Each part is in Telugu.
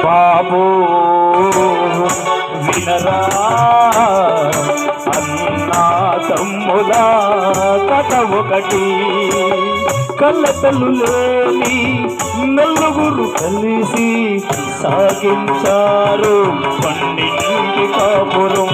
బాబు వినరా అన్నా తమ్ములా కథ ఒకటి. కళ్ళతలు లేని నలుగురు కలిసి సాగించారు పండింటి కాపురం.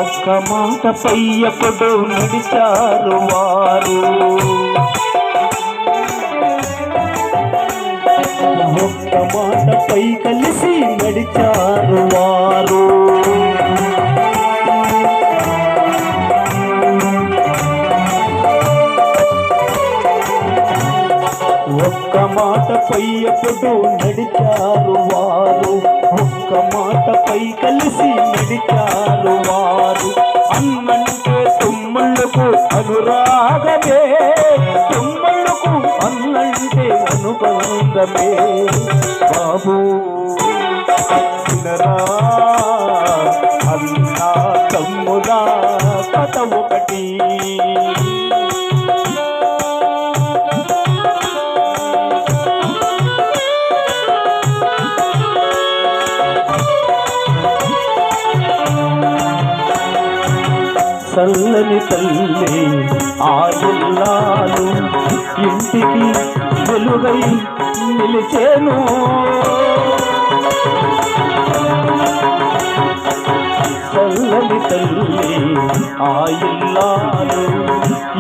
ఒక్క మాటపై ఎప్పుడు నడిచారు వారు, ఒక్క మాటపై కలిసి నడిచారు వారు. ఒక్క మాటపై ఎప్పుడు నడిచారు వారు, ఒక్క మాటపై కలిసి నడిచారు వారు. అన్నంటే తుమ్మళ్ళకు అనురాగమే, తుమ్మళ్ళకు అన్నంటే అనుబంధమే. బాబు వినరా అన్నా తమ్ములా కథ ఒకటి. చల్లని తల్లి ఆయుల్లాలు ఇంటికి వెలుగై నిలిచేను. చల్లని తల్లి ఆయుల్లాలు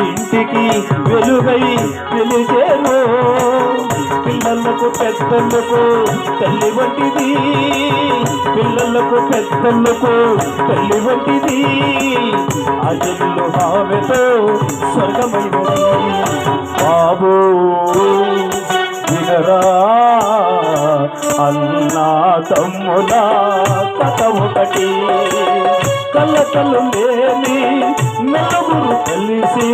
ఇంటికి వెలుగై నిలిచేను. పిల్లలకు పెద్దలకు తల్లి వంటిది, పిల్లలకు పెద్దలకు తల్లి వంటిది. అజలు ఆమెతో స్వర్గమైనది. బాబు వినరా అన్నా తమ్ములా కథ ఒకటి. కళ్ళతలు లేని నలుగురు కలిసి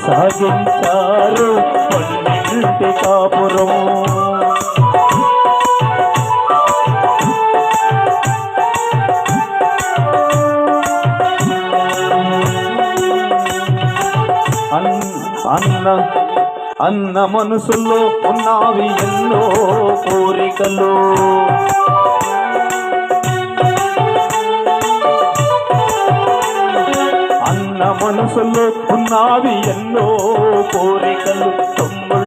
సాగించారు పండింటి కాపురం. అన్న మనసులో ఉన్నవి ఎన్నో కోరికలు, అన్న మనసులో ఉన్నవి ఎన్నో కోరికలు.